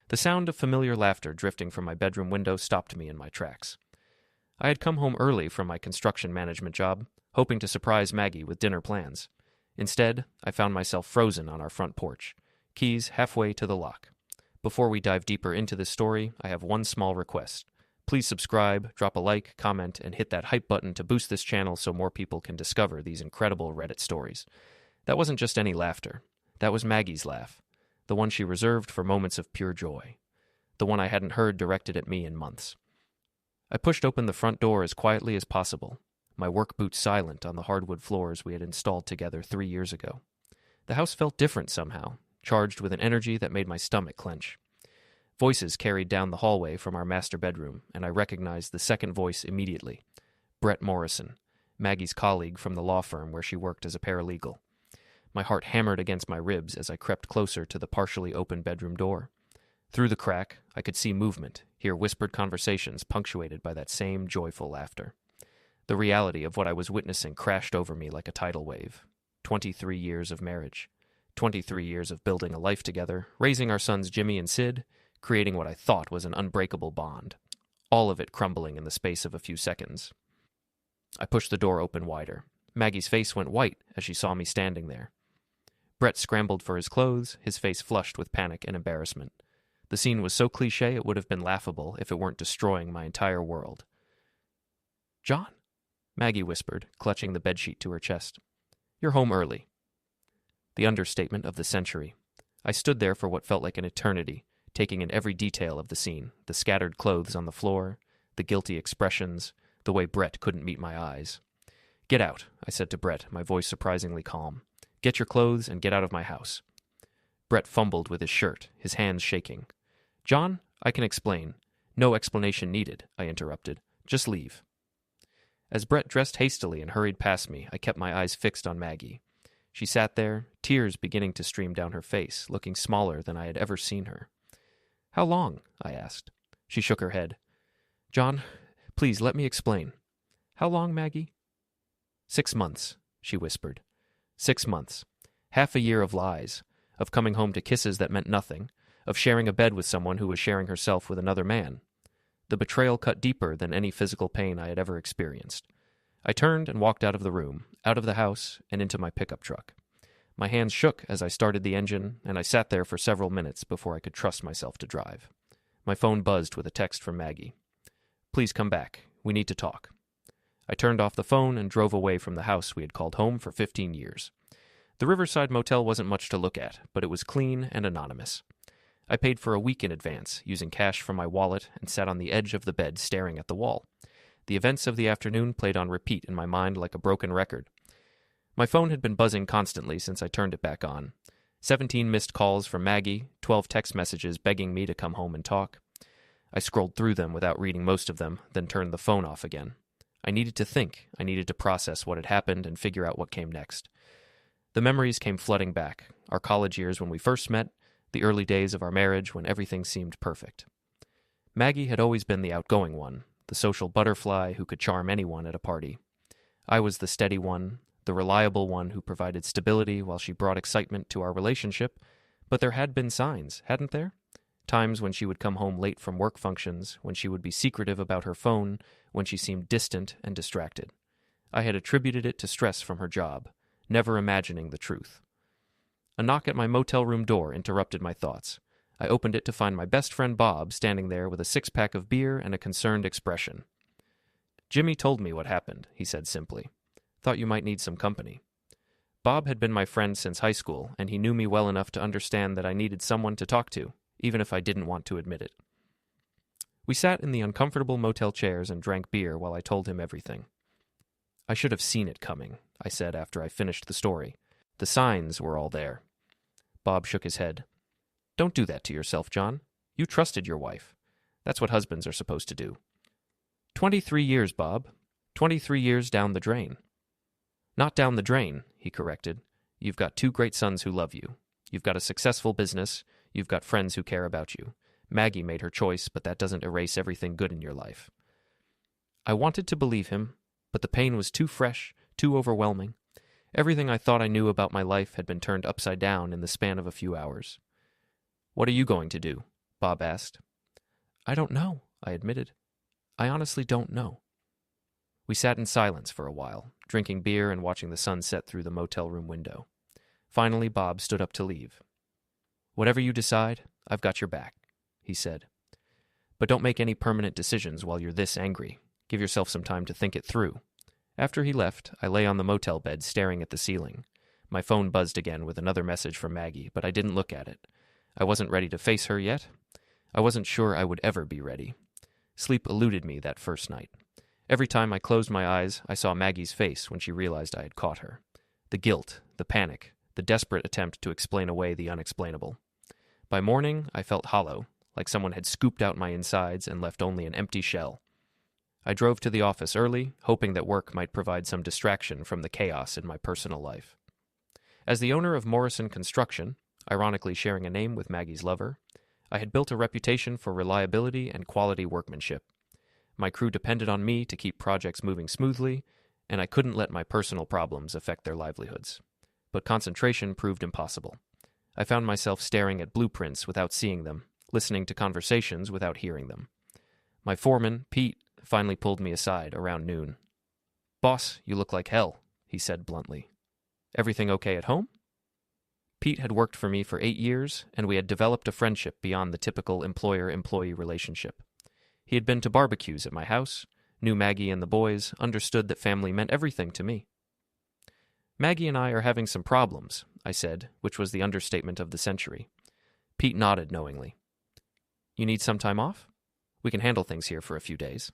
The sound of familiar laughter drifting from my bedroom window stopped me in my tracks. I had come home early from my construction management job, hoping to surprise Maggie with dinner plans. Instead, I found myself frozen on our front porch, keys halfway to the lock. Before we dive deeper into this story, I have one small request. Please subscribe, drop a like, comment, and hit that hype button to boost this channel so more people can discover these incredible Reddit stories. That wasn't just any laughter. That was Maggie's laugh, the one she reserved for moments of pure joy, the one I hadn't heard directed at me in months. I pushed open the front door as quietly as possible, my work boots silent on the hardwood floors we had installed together 3 years ago. The house felt different somehow, charged with an energy that made my stomach clench. Voices carried down the hallway from our master bedroom, and I recognized the second voice immediately. Brett Morrison, Maggie's colleague from the law firm where she worked as a paralegal. My heart hammered against my ribs as I crept closer to the partially open bedroom door. Through the crack, I could see movement, hear whispered conversations punctuated by that same joyful laughter. The reality of what I was witnessing crashed over me like a tidal wave. 23 years of marriage. 23 years of building a life together, raising our sons Jimmy and Sid, creating what I thought was an unbreakable bond. All of it crumbling in the space of a few seconds. I pushed the door open wider. Maggie's face went white as she saw me standing there. Brett scrambled for his clothes, his face flushed with panic and embarrassment. The scene was so cliché it would have been laughable if it weren't destroying my entire world. "John," Maggie whispered, clutching the bedsheet to her chest. "You're home early." The understatement of the century. I stood there for what felt like an eternity, taking in every detail of the scene, the scattered clothes on the floor, the guilty expressions, the way Brett couldn't meet my eyes. "Get out," I said to Brett, my voice surprisingly calm. "Get your clothes and get out of my house." Brett fumbled with his shirt, his hands shaking. "John, I can explain." "No explanation needed," I interrupted. "Just leave." As Brett dressed hastily and hurried past me, I kept my eyes fixed on Maggie. She sat there, tears beginning to stream down her face, looking smaller than I had ever seen her. "How long?" I asked. She shook her head. "John, please let me explain." "How long, Maggie?" 6 months, she whispered. 6 months. Half a year of lies, of coming home to kisses that meant nothing, of sharing a bed with someone who was sharing herself with another man. The betrayal cut deeper than any physical pain I had ever experienced. I turned and walked out of the room, out of the house, and into my pickup truck. My hands shook as I started the engine, and I sat there for several minutes before I could trust myself to drive. My phone buzzed with a text from Maggie. "Please come back. We need to talk." I turned off the phone and drove away from the house we had called home for 15 years. The Riverside Motel wasn't much to look at, but it was clean and anonymous. I paid for a week in advance, using cash from my wallet, and sat on the edge of the bed staring at the wall. The events of the afternoon played on repeat in my mind like a broken record. My phone had been buzzing constantly since I turned it back on. 17 missed calls from Maggie, 12 text messages begging me to come home and talk. I scrolled through them without reading most of them, then turned the phone off again. I needed to think. I needed to process what had happened and figure out what came next. The memories came flooding back, our college years when we first met, the early days of our marriage when everything seemed perfect. Maggie had always been the outgoing one, the social butterfly who could charm anyone at a party. I was the steady one, the reliable one who provided stability while she brought excitement to our relationship, but there had been signs, hadn't there? Times when she would come home late from work functions, when she would be secretive about her phone, when she seemed distant and distracted. I had attributed it to stress from her job, never imagining the truth. A knock at my motel room door interrupted my thoughts. I opened it to find my best friend Bob standing there with a 6-pack of beer and a concerned expression. "Jimmy told me what happened," he said simply. "Thought you might need some company." Bob had been my friend since high school, and he knew me well enough to understand that I needed someone to talk to, even if I didn't want to admit it. We sat in the uncomfortable motel chairs and drank beer while I told him everything. "I should have seen it coming," I said after I finished the story. "The signs were all there." Bob shook his head. "Don't do that to yourself, John. You trusted your wife. That's what husbands are supposed to do." 23 years, Bob. 23 years down the drain." "Not down the drain," he corrected. "You've got 2 great sons who love you. You've got a successful business. You've got friends who care about you. Maggie made her choice, but that doesn't erase everything good in your life." I wanted to believe him, but the pain was too fresh, too overwhelming. Everything I thought I knew about my life had been turned upside down in the span of a few hours. "What are you going to do?" Bob asked. I don't know, I admitted. I honestly don't know. We sat in silence for a while, drinking beer and watching the sun set through the motel room window. Finally, Bob stood up to leave. Whatever you decide, I've got your back, he said. But don't make any permanent decisions while you're this angry. Give yourself some time to think it through. After he left, I lay on the motel bed staring at the ceiling. My phone buzzed again with another message from Maggie, but I didn't look at it. I wasn't ready to face her yet. I wasn't sure I would ever be ready. Sleep eluded me that first night. Every time I closed my eyes, I saw Maggie's face when she realized I had caught her. The guilt, the panic, the desperate attempt to explain away the unexplainable. By morning, I felt hollow, like someone had scooped out my insides and left only an empty shell. I drove to the office early, hoping that work might provide some distraction from the chaos in my personal life. As the owner of Morrison Construction, ironically sharing a name with Maggie's lover, I had built a reputation for reliability and quality workmanship. My crew depended on me to keep projects moving smoothly, and I couldn't let my personal problems affect their livelihoods. But concentration proved impossible. I found myself staring at blueprints without seeing them, listening to conversations without hearing them. My foreman, Pete, finally pulled me aside around noon. "Boss, you look like hell," he said bluntly. "Everything okay at home?" Pete had worked for me for 8 years, and we had developed a friendship beyond the typical employer-employee relationship. He had been to barbecues at my house, knew Maggie and the boys, understood that family meant everything to me. "Maggie and I are having some problems," I said, which was the understatement of the century. Pete nodded knowingly. "You need some time off? We can handle things here for a few days."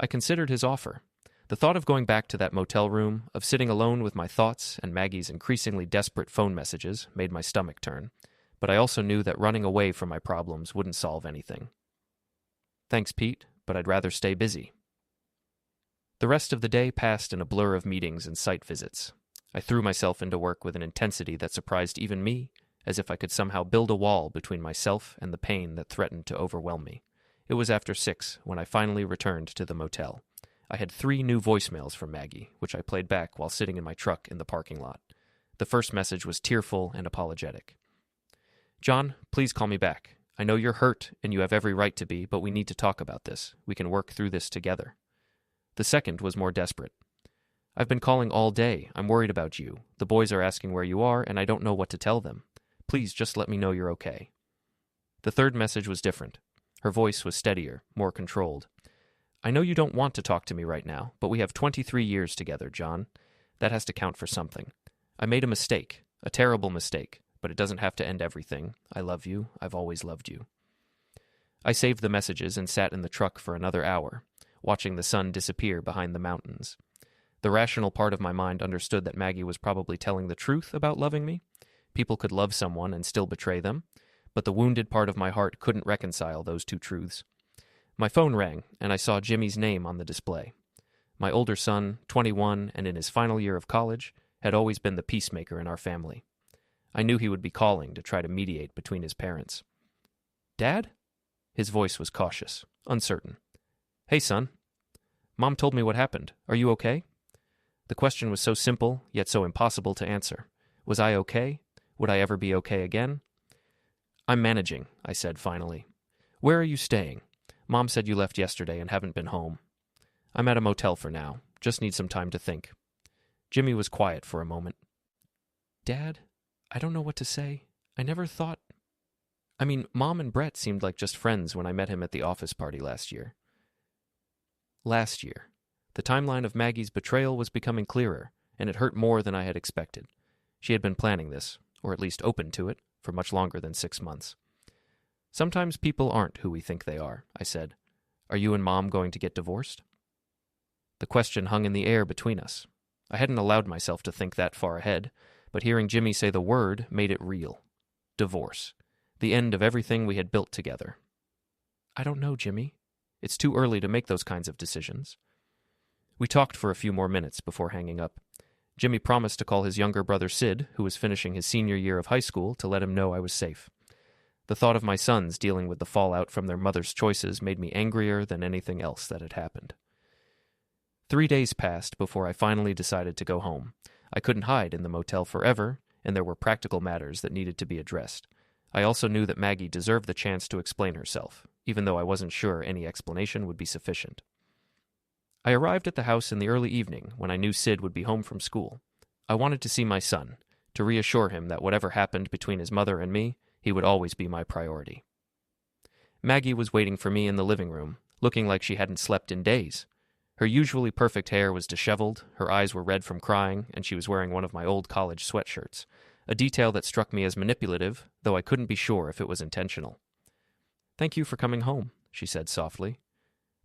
I considered his offer. The thought of going back to that motel room, of sitting alone with my thoughts and Maggie's increasingly desperate phone messages, made my stomach turn, but I also knew that running away from my problems wouldn't solve anything. "Thanks, Pete, but I'd rather stay busy." The rest of the day passed in a blur of meetings and site visits. I threw myself into work with an intensity that surprised even me, as if I could somehow build a wall between myself and the pain that threatened to overwhelm me. It was after 6 when I finally returned to the motel. I had 3 new voicemails from Maggie, which I played back while sitting in my truck in the parking lot. The first message was tearful and apologetic. "John, please call me back. I know you're hurt and you have every right to be, but we need to talk about this. We can work through this together." The second was more desperate. "I've been calling all day. I'm worried about you. The boys are asking where you are, and I don't know what to tell them. Please just let me know you're okay." The third message was different. Her voice was steadier, more controlled. "I know you don't want to talk to me right now, but we have 23 years together, John. That has to count for something. I made a mistake, a terrible mistake, but it doesn't have to end everything. I love you. I've always loved you." I saved the messages and sat in the truck for another hour, watching the sun disappear behind the mountains. The rational part of my mind understood that Maggie was probably telling the truth about loving me. People could love someone and still betray them, but the wounded part of my heart couldn't reconcile those two truths. My phone rang, and I saw Jimmy's name on the display. My older son, 21 and in his final year of college, had always been the peacemaker in our family. I knew he would be calling to try to mediate between his parents. "Dad?" His voice was cautious, uncertain. "Hey, son. Mom told me what happened. Are you okay?" The question was so simple, yet so impossible to answer. Was I okay? Would I ever be okay again? "I'm managing," I said finally. "Where are you staying? Mom said you left yesterday and haven't been home." "I'm at a motel for now. Just need some time to think." Jimmy was quiet for a moment. "Dad, I don't know what to say. I never thought... Mom and Brett seemed like just friends when I met him at the office party last year." Last year. The timeline of Maggie's betrayal was becoming clearer, and it hurt more than I had expected. She had been planning this, or at least open to it, for much longer than 6 months. "Sometimes people aren't who we think they are," I said. "Are you and Mom going to get divorced?" The question hung in the air between us. I hadn't allowed myself to think that far ahead, but hearing Jimmy say the word made it real. Divorce. The end of everything we had built together. "I don't know, Jimmy. It's too early to make those kinds of decisions." We talked for a few more minutes before hanging up. Jimmy promised to call his younger brother Sid, who was finishing his senior year of high school, to let him know I was safe. The thought of my sons dealing with the fallout from their mother's choices made me angrier than anything else that had happened. 3 days passed before I finally decided to go home. I couldn't hide in the motel forever, and there were practical matters that needed to be addressed. I also knew that Maggie deserved the chance to explain herself, even though I wasn't sure any explanation would be sufficient. I arrived at the house in the early evening when I knew Sid would be home from school. I wanted to see my son, to reassure him that whatever happened between his mother and me, he would always be my priority. Maggie was waiting for me in the living room, looking like she hadn't slept in days. Her usually perfect hair was disheveled, her eyes were red from crying, and she was wearing one of my old college sweatshirts, a detail that struck me as manipulative, though I couldn't be sure if it was intentional. "Thank you for coming home," she said softly.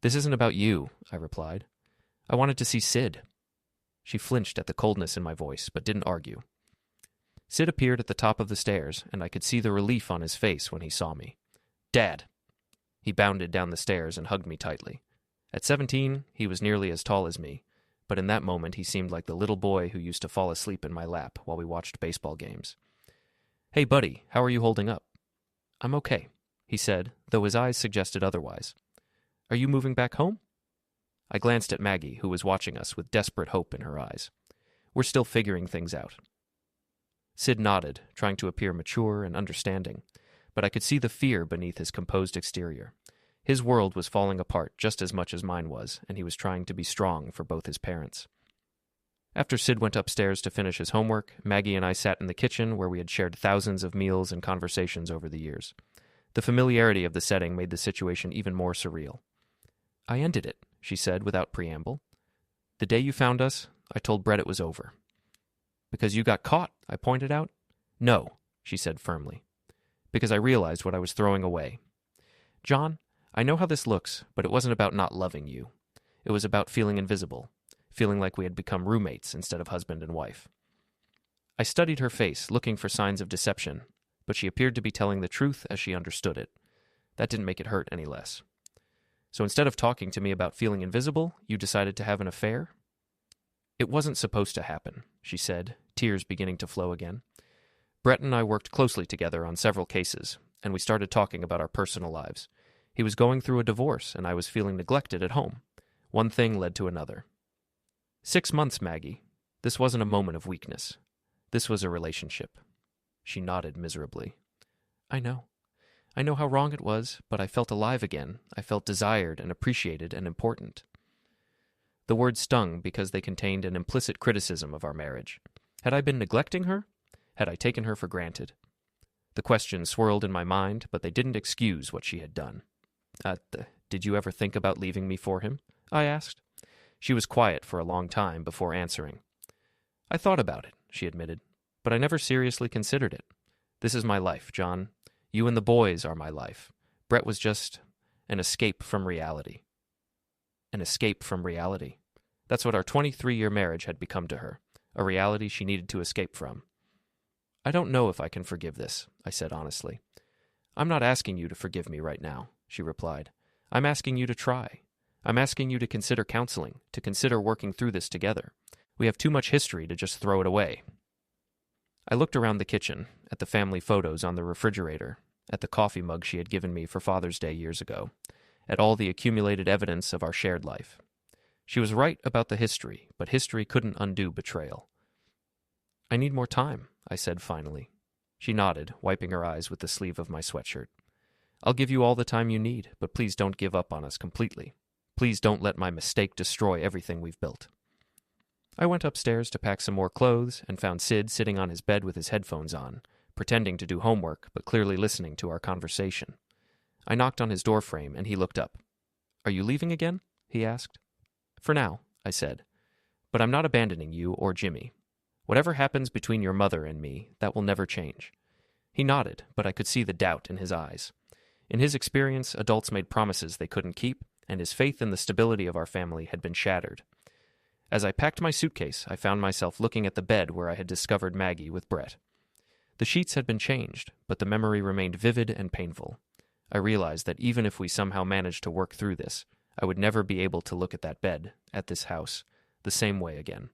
"This isn't about you," I replied. "I wanted to see Sid." She flinched at the coldness in my voice, but didn't argue. Sid appeared at the top of the stairs, and I could see the relief on his face when he saw me. "Dad!" He bounded down the stairs and hugged me tightly. At 17, he was nearly as tall as me, but in that moment he seemed like the little boy who used to fall asleep in my lap while we watched baseball games. "Hey, buddy, how are you holding up?" "I'm okay," he said, though his eyes suggested otherwise. "Are you moving back home?" I glanced at Maggie, who was watching us with desperate hope in her eyes. "We're still figuring things out." Sid nodded, trying to appear mature and understanding, but I could see the fear beneath his composed exterior. His world was falling apart just as much as mine was, and he was trying to be strong for both his parents. After Sid went upstairs to finish his homework, Maggie and I sat in the kitchen where we had shared thousands of meals and conversations over the years. The familiarity of the setting made the situation even more surreal. "I ended it," she said without preamble. "The day you found us, I told Brett it was over." "Because you got caught," I pointed out. "No," she said firmly. "Because I realized what I was throwing away. John, I know how this looks, but it wasn't about not loving you. It was about feeling invisible, feeling like we had become roommates instead of husband and wife." I studied her face, looking for signs of deception, but she appeared to be telling the truth as she understood it. That didn't make it hurt any less. "So instead of talking to me about feeling invisible, you decided to have an affair?" "It wasn't supposed to happen," she said, tears beginning to flow again. "Brett and I worked closely together on several cases, and we started talking about our personal lives. He was going through a divorce, and I was feeling neglected at home. One thing led to another. 6 months, Maggie. This wasn't a moment of weakness. This was a relationship." She nodded miserably. "I know. I know how wrong it was, but I felt alive again. I felt desired and appreciated and important." The words stung because they contained an implicit criticism of our marriage. Had I been neglecting her? Had I taken her for granted? The questions swirled in my mind, but they didn't excuse what she had done. Did you ever think about leaving me for him?" I asked. She was quiet for a long time before answering. "I thought about it," she admitted, "but I never seriously considered it. This is my life, John. You and the boys are my life. Brett was just an escape from reality." An escape from reality. That's what our 23-year marriage had become to her, a reality she needed to escape from. "I don't know if I can forgive this," I said honestly. "I'm not asking you to forgive me right now," she replied. "I'm asking you to try. I'm asking you to consider counseling, to consider working through this together. We have too much history to just throw it away." I looked around the kitchen, at the family photos on the refrigerator, at the coffee mug she had given me for Father's Day years ago, at all the accumulated evidence of our shared life. She was right about the history, but history couldn't undo betrayal. "I need more time," I said finally. She nodded, wiping her eyes with the sleeve of my sweatshirt. "I'll give you all the time you need, but please don't give up on us completely. Please don't let my mistake destroy everything we've built." I went upstairs to pack some more clothes and found Sid sitting on his bed with his headphones on, pretending to do homework but clearly listening to our conversation. I knocked on his doorframe and he looked up. "Are you leaving again?" he asked. "For now," I said. "But I'm not abandoning you or Jimmy. Whatever happens between your mother and me, that will never change." He nodded, but I could see the doubt in his eyes. In his experience, adults made promises they couldn't keep, and his faith in the stability of our family had been shattered. As I packed my suitcase, I found myself looking at the bed where I had discovered Maggie with Brett. The sheets had been changed, but the memory remained vivid and painful. I realized that even if we somehow managed to work through this, I would never be able to look at that bed, at this house, the same way again.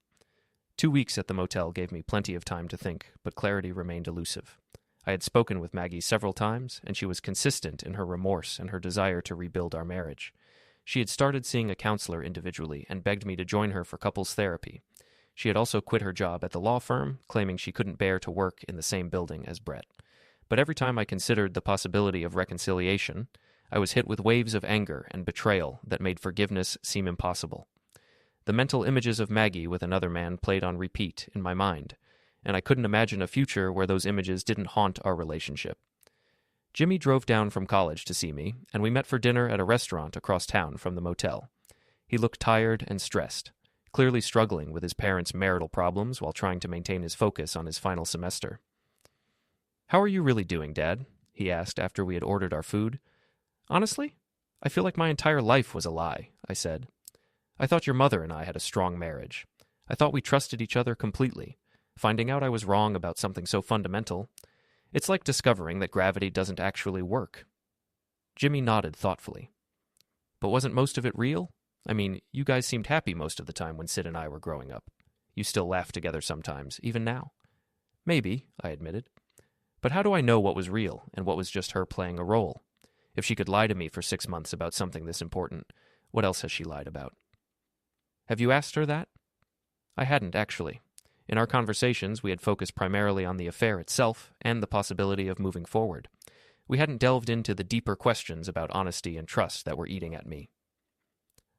2 weeks at the motel gave me plenty of time to think, but clarity remained elusive. I had spoken with Maggie several times, and she was consistent in her remorse and her desire to rebuild our marriage. She had started seeing a counselor individually and begged me to join her for couples therapy. She had also quit her job at the law firm, claiming she couldn't bear to work in the same building as Brett. But every time I considered the possibility of reconciliation, I was hit with waves of anger and betrayal that made forgiveness seem impossible. The mental images of Maggie with another man played on repeat in my mind, and I couldn't imagine a future where those images didn't haunt our relationship. Jimmy drove down from college to see me, and we met for dinner at a restaurant across town from the motel. He looked tired and stressed, clearly struggling with his parents' marital problems while trying to maintain his focus on his final semester. "How are you really doing, Dad?" he asked after we had ordered our food. "Honestly, I feel like my entire life was a lie," I said. "I thought your mother and I had a strong marriage. I thought we trusted each other completely. Finding out I was wrong about something so fundamental, it's like discovering that gravity doesn't actually work." Jimmy nodded thoughtfully. "But wasn't most of it real? I mean, you guys seemed happy most of the time when Sid and I were growing up. You still laugh together sometimes, even now." "Maybe," I admitted. "But how do I know what was real and what was just her playing a role? If she could lie to me for 6 months about something this important, what else has she lied about?" "Have you asked her that?" I hadn't, actually. In our conversations, we had focused primarily on the affair itself and the possibility of moving forward. We hadn't delved into the deeper questions about honesty and trust that were eating at me.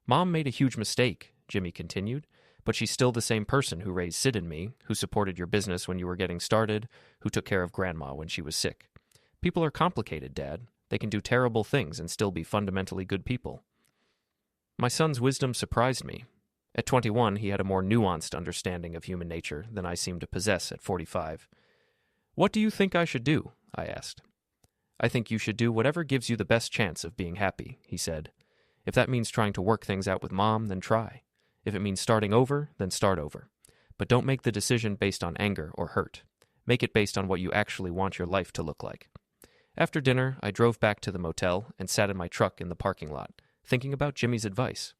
"Mom made a huge mistake," Jimmy continued, "but she's still the same person who raised Sid and me, who supported your business when you were getting started, who took care of Grandma when she was sick. People are complicated, Dad. They can do terrible things and still be fundamentally good people." My son's wisdom surprised me. At 21, he had a more nuanced understanding of human nature than I seemed to possess at 45. "What do you think I should do?" I asked. "I think you should do whatever gives you the best chance of being happy," he said. "If that means trying to work things out with Mom, then try. If it means starting over, then start over. But don't make the decision based on anger or hurt. Make it based on what you actually want your life to look like." After dinner, I drove back to the motel and sat in my truck in the parking lot, thinking about Jimmy's advice.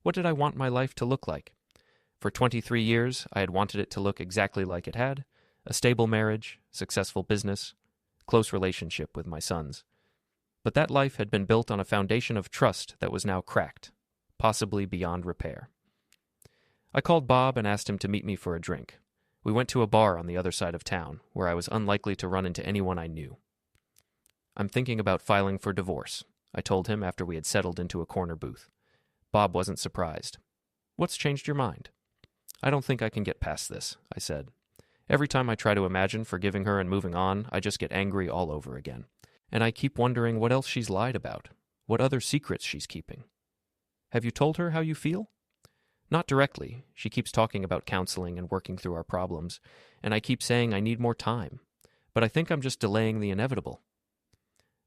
What did I want my life to look like? For 23 years, I had wanted it to look exactly like it had: a stable marriage, successful business, close relationship with my sons. But that life had been built on a foundation of trust that was now cracked, possibly beyond repair. I called Bob and asked him to meet me for a drink. We went to a bar on the other side of town, where I was unlikely to run into anyone I knew. "I'm thinking about filing for divorce," I told him after we had settled into a corner booth. Bob wasn't surprised. "What's changed your mind?" "I don't think I can get past this," I said. "Every time I try to imagine forgiving her and moving on, I just get angry all over again. And I keep wondering what else she's lied about, what other secrets she's keeping." "Have you told her how you feel?" "Not directly. She keeps talking about counseling and working through our problems, and I keep saying I need more time. But I think I'm just delaying the inevitable."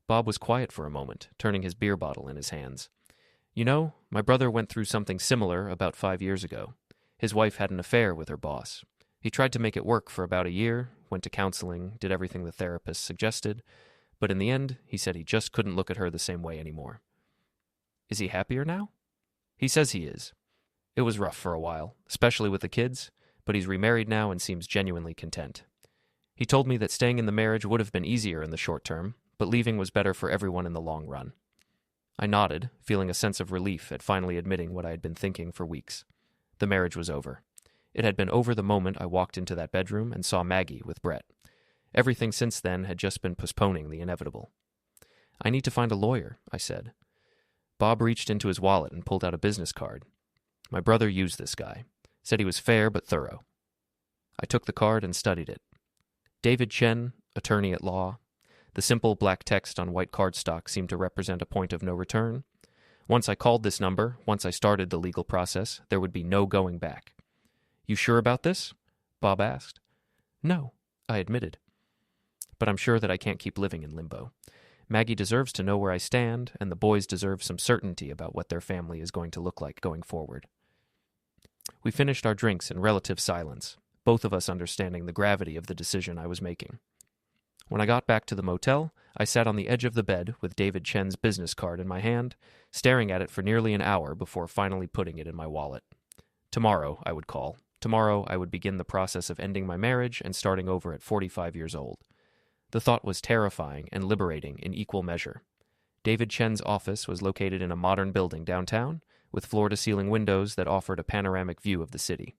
Bob was quiet for a moment, turning his beer bottle in his hands. "You know, my brother went through something similar about 5 years ago. His wife had an affair with her boss. He tried to make it work for about a year, went to counseling, did everything the therapist suggested, but in the end, he said he just couldn't look at her the same way anymore." "Is he happier now?" "He says he is. It was rough for a while, especially with the kids, but he's remarried now and seems genuinely content. He told me that staying in the marriage would have been easier in the short term, but leaving was better for everyone in the long run." I nodded, feeling a sense of relief at finally admitting what I had been thinking for weeks. The marriage was over. It had been over the moment I walked into that bedroom and saw Maggie with Brett. Everything since then had just been postponing the inevitable. "I need to find a lawyer," I said. Bob reached into his wallet and pulled out a business card. My brother used this guy. Said he was fair but thorough. I took the card and studied it. David Chen, attorney at law. The simple black text on white cardstock seemed to represent a point of no return. Once I called this number, once I started the legal process, there would be no going back. "You sure about this?" Bob asked. "No," I admitted. "But I'm sure that I can't keep living in limbo. Maggie deserves to know where I stand, and the boys deserve some certainty about what their family is going to look like going forward." We finished our drinks in relative silence, both of us understanding the gravity of the decision I was making. When I got back to the motel, I sat on the edge of the bed with David Chen's business card in my hand, staring at it for nearly an hour before finally putting it in my wallet. Tomorrow, I would call. Tomorrow, I would begin the process of ending my marriage and starting over at 45 years old. The thought was terrifying and liberating in equal measure. David Chen's office was located in a modern building downtown, with floor-to-ceiling windows that offered a panoramic view of the city.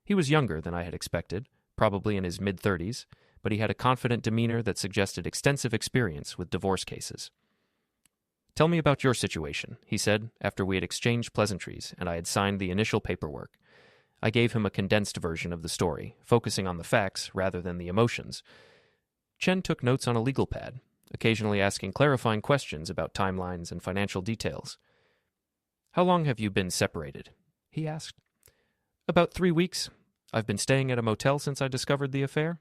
He was younger than I had expected, probably in his mid-30s, but he had a confident demeanor that suggested extensive experience with divorce cases. "Tell me about your situation," he said, after we had exchanged pleasantries and I had signed the initial paperwork. I gave him a condensed version of the story, focusing on the facts rather than the emotions. Chen took notes on a legal pad, occasionally asking clarifying questions about timelines and financial details. "How long have you been separated?" he asked. "About 3 weeks. I've been staying at a motel since I discovered the affair."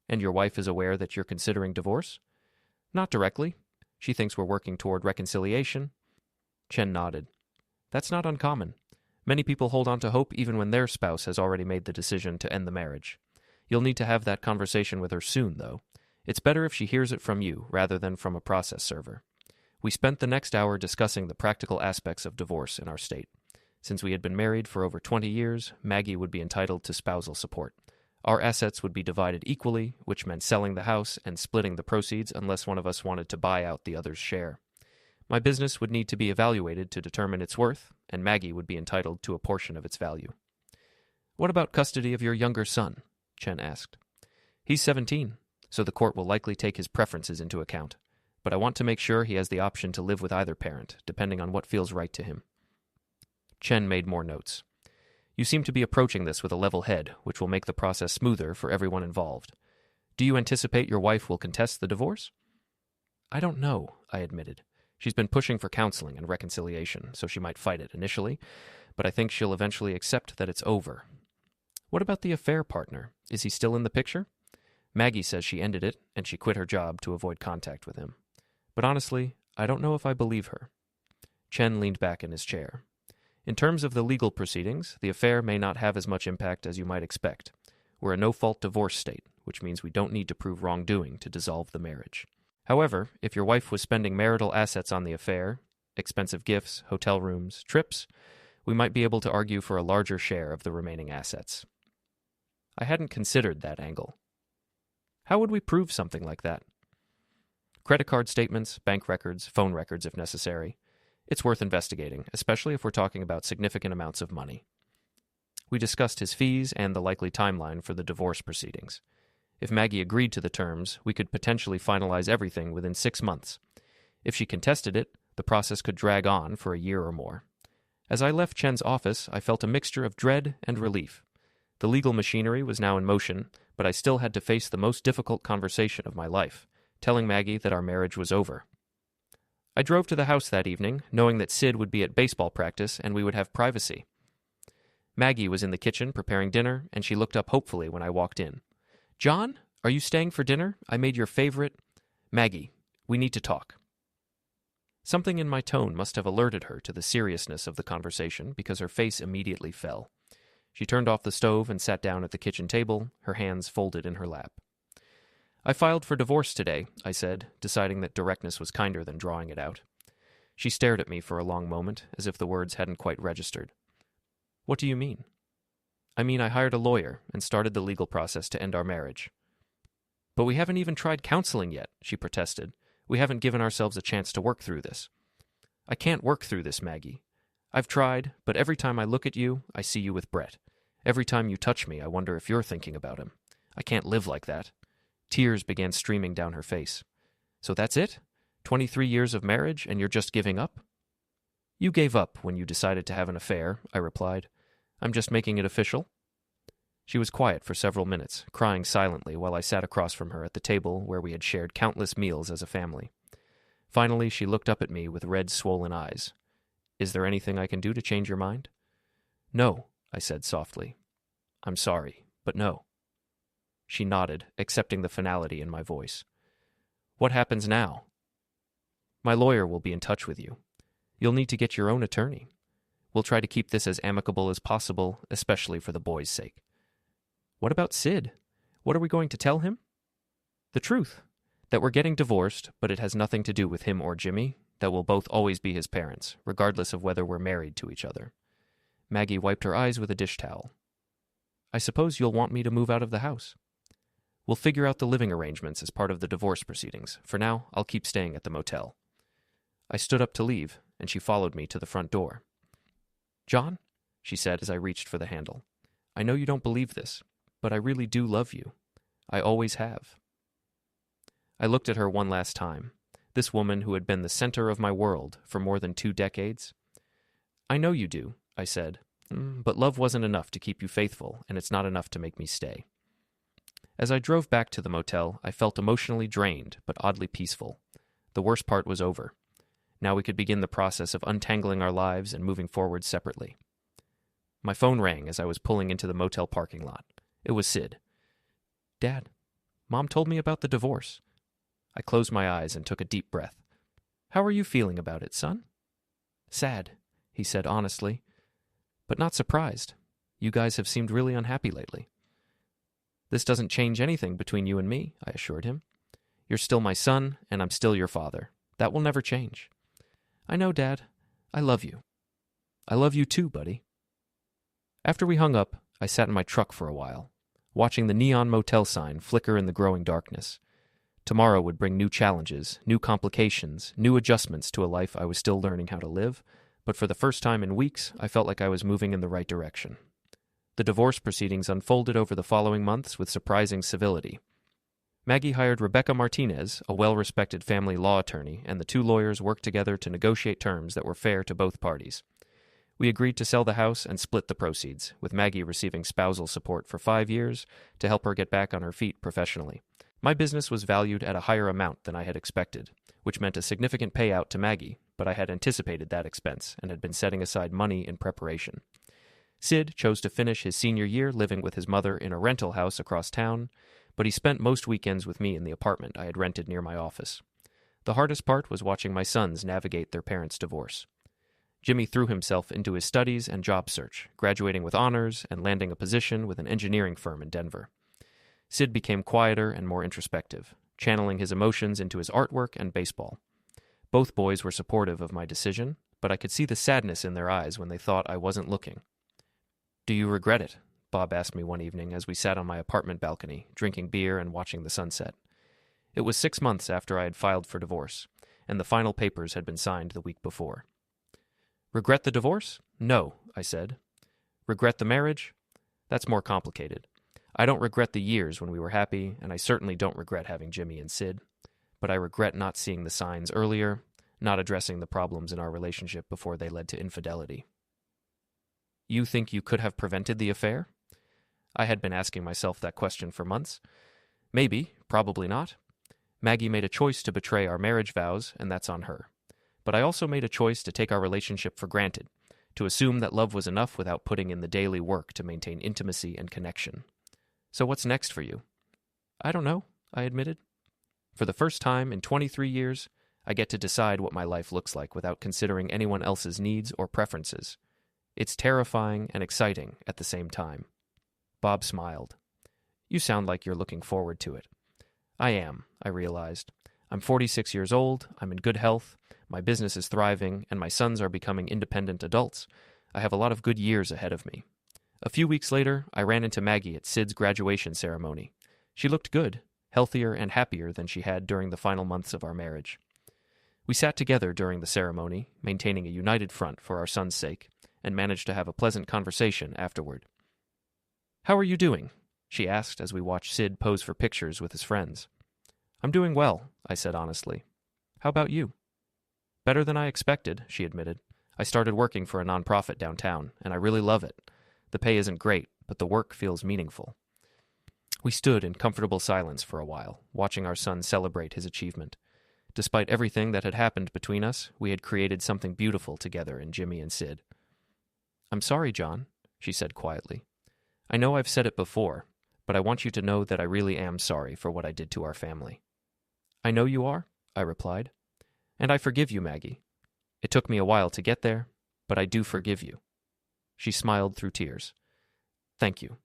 "And your wife is aware that you're considering divorce?" "Not directly. She thinks we're working toward reconciliation." Chen nodded. "That's not uncommon. Many people hold on to hope even when their spouse has already made the decision to end the marriage. You'll need to have that conversation with her soon, though. It's better if she hears it from you rather than from a process server." We spent the next hour discussing the practical aspects of divorce in our state. Since we had been married for over 20 years, Maggie would be entitled to spousal support. Our assets would be divided equally, which meant selling the house and splitting the proceeds unless one of us wanted to buy out the other's share. My business would need to be evaluated to determine its worth, and Maggie would be entitled to a portion of its value. "What about custody of your younger son?" Chen asked. "He's 17, so the court will likely take his preferences into account, but I want to make sure he has the option to live with either parent, depending on what feels right to him." Chen made more notes. "You seem to be approaching this with a level head, which will make the process smoother for everyone involved. Do you anticipate your wife will contest the divorce?" "I don't know," I admitted. "She's been pushing for counseling and reconciliation, so she might fight it initially, but I think she'll eventually accept that it's over." "What about the affair partner? Is he still in the picture?" "Maggie says she ended it, and she quit her job to avoid contact with him. But honestly, I don't know if I believe her." Chen leaned back in his chair. "In terms of the legal proceedings, the affair may not have as much impact as you might expect. We're a no-fault divorce state, which means we don't need to prove wrongdoing to dissolve the marriage. However, if your wife was spending marital assets on the affair, expensive gifts, hotel rooms, trips, we might be able to argue for a larger share of the remaining assets." I hadn't considered that angle. "How would we prove something like that?" "Credit card statements, bank records, phone records if necessary. It's worth investigating, especially if we're talking about significant amounts of money." We discussed his fees and the likely timeline for the divorce proceedings. If Maggie agreed to the terms, we could potentially finalize everything within 6 months. If she contested it, the process could drag on for a year or more. As I left Chen's office, I felt a mixture of dread and relief. The legal machinery was now in motion, but I still had to face the most difficult conversation of my life, telling Maggie that our marriage was over. I drove to the house that evening, knowing that Sid would be at baseball practice and we would have privacy. Maggie was in the kitchen preparing dinner, and she looked up hopefully when I walked in. "John, are you staying for dinner? I made your favorite—" "Maggie, we need to talk." Something in my tone must have alerted her to the seriousness of the conversation because her face immediately fell. She turned off the stove and sat down at the kitchen table, her hands folded in her lap. "I filed for divorce today," I said, deciding that directness was kinder than drawing it out. She stared at me for a long moment, as if the words hadn't quite registered. "What do you mean?" "I mean I hired a lawyer and started the legal process to end our marriage." "But we haven't even tried counseling yet," she protested. "We haven't given ourselves a chance to work through this." "I can't work through this, Maggie. I've tried, but every time I look at you, I see you with Brett. Every time you touch me, I wonder if you're thinking about him. I can't live like that." Tears began streaming down her face. "So that's it? 23 years of marriage, and you're just giving up?" "You gave up when you decided to have an affair," I replied. "I'm just making it official." She was quiet for several minutes, crying silently while I sat across from her at the table where we had shared countless meals as a family. Finally, she looked up at me with red, swollen eyes. "Is there anything I can do to change your mind?" "No," I said softly. "I'm sorry, but no." She nodded, accepting the finality in my voice. "What happens now?" "My lawyer will be in touch with you. You'll need to get your own attorney. We'll try to keep this as amicable as possible, especially for the boys' sake." "What about Sid? What are we going to tell him?" "The truth. That we're getting divorced, but it has nothing to do with him or Jimmy, that we'll both always be his parents, regardless of whether we're married to each other." Maggie wiped her eyes with a dish towel. "I suppose you'll want me to move out of the house." "We'll figure out the living arrangements as part of the divorce proceedings. For now, I'll keep staying at the motel." I stood up to leave, and she followed me to the front door. "John," she said as I reached for the handle, "I know you don't believe this, but I really do love you. I always have. I looked at her one last time, this woman who had been the center of my world for more than 2 decades. I know you do, I said, but love wasn't enough to keep you faithful, and it's not enough to make me stay. As I drove back to the motel, I felt emotionally drained, but oddly peaceful. The worst part was over. Now we could begin the process of untangling our lives and moving forward separately. My phone rang as I was pulling into the motel parking lot. It was Sid. "Dad, Mom told me about the divorce." I closed my eyes and took a deep breath. "How are you feeling about it, son?" "Sad," he said honestly, "but not surprised. You guys have seemed really unhappy lately." "This doesn't change anything between you and me," I assured him. "You're still my son, and I'm still your father. That will never change." "I know, Dad. I love you." "I love you too, buddy." After we hung up, I sat in my truck for a while, watching the neon motel sign flicker in the growing darkness. Tomorrow would bring new challenges, new complications, new adjustments to a life I was still learning how to live, but for the first time in weeks, I felt like I was moving in the right direction. The divorce proceedings unfolded over the following months with surprising civility. Maggie hired Rebecca Martinez, a well-respected family law attorney, and the 2 lawyers worked together to negotiate terms that were fair to both parties. We agreed to sell the house and split the proceeds, with Maggie receiving spousal support for 5 years to help her get back on her feet professionally. My business was valued at a higher amount than I had expected, which meant a significant payout to Maggie, but I had anticipated that expense and had been setting aside money in preparation. Sid chose to finish his senior year living with his mother in a rental house across town, but he spent most weekends with me in the apartment I had rented near my office. The hardest part was watching my sons navigate their parents' divorce. Jimmy threw himself into his studies and job search, graduating with honors and landing a position with an engineering firm in Denver. Sid became quieter and more introspective, channeling his emotions into his artwork and baseball. Both boys were supportive of my decision, but I could see the sadness in their eyes when they thought I wasn't looking. "Do you regret it?" Bob asked me one evening as we sat on my apartment balcony, drinking beer and watching the sunset. It was 6 months after I had filed for divorce, and the final papers had been signed the week before. "Regret the divorce? No," I said. "Regret the marriage? That's more complicated. I don't regret the years when we were happy, and I certainly don't regret having Jimmy and Sid. But I regret not seeing the signs earlier, not addressing the problems in our relationship before they led to infidelity." "You think you could have prevented the affair?" I had been asking myself that question for months. Maybe, probably not. Maggie made a choice to betray our marriage vows, and that's on her. But I also made a choice to take our relationship for granted, to assume that love was enough without putting in the daily work to maintain intimacy and connection. "So what's next for you?" "I don't know," I admitted. "For the first time in 23 years, I get to decide what my life looks like without considering anyone else's needs or preferences. It's terrifying and exciting at the same time." Bob smiled. "You sound like you're looking forward to it." "I am," I realized. "I'm 46 years old, I'm in good health, my business is thriving, and my sons are becoming independent adults. I have a lot of good years ahead of me." A few weeks later, I ran into Maggie at Sid's graduation ceremony. She looked good, healthier and happier than she had during the final months of our marriage. We sat together during the ceremony, maintaining a united front for our son's sake, and managed to have a pleasant conversation afterward. "How are you doing?" she asked as we watched Sid pose for pictures with his friends. "I'm doing well," I said honestly. "How about you?" "Better than I expected," she admitted. "I started working for a nonprofit downtown, and I really love it. The pay isn't great, but the work feels meaningful." We stood in comfortable silence for a while, watching our son celebrate his achievement. Despite everything that had happened between us, we had created something beautiful together in Jimmy and Sid. "I'm sorry, John," she said quietly. "I know I've said it before, but I want you to know that I really am sorry for what I did to our family." "I know you are," I replied. "And I forgive you, Maggie. It took me a while to get there, but I do forgive you." She smiled through tears. "Thank you.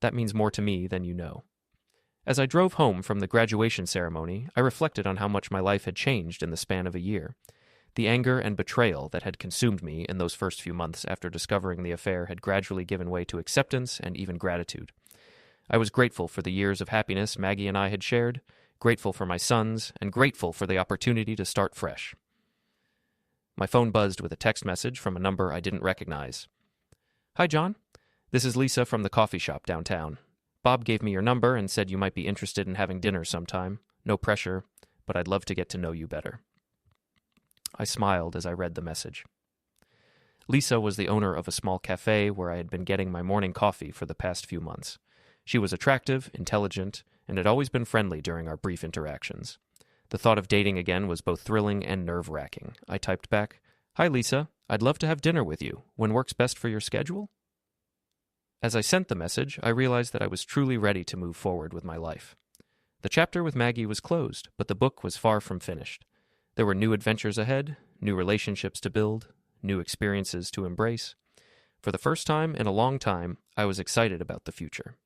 That means more to me than you know." As I drove home from the graduation ceremony, I reflected on how much my life had changed in the span of a year. The anger and betrayal that had consumed me in those first few months after discovering the affair had gradually given way to acceptance and even gratitude. I was grateful for the years of happiness Maggie and I had shared, grateful for my sons, and grateful for the opportunity to start fresh. My phone buzzed with a text message from a number I didn't recognize. "Hi, John. This is Lisa from the coffee shop downtown. Bob gave me your number and said you might be interested in having dinner sometime. No pressure, but I'd love to get to know you better. I smiled as I read the message. Lisa was the owner of a small cafe where I had been getting my morning coffee for the past few months. She was attractive, intelligent, and had always been friendly during our brief interactions. The thought of dating again was both thrilling and nerve-wracking. I typed back, "Hi, Lisa. I'd love to have dinner with you. When works best for your schedule?" As I sent the message, I realized that I was truly ready to move forward with my life. The chapter with Maggie was closed, but the book was far from finished. There were new adventures ahead, new relationships to build, new experiences to embrace. For the first time in a long time, I was excited about the future.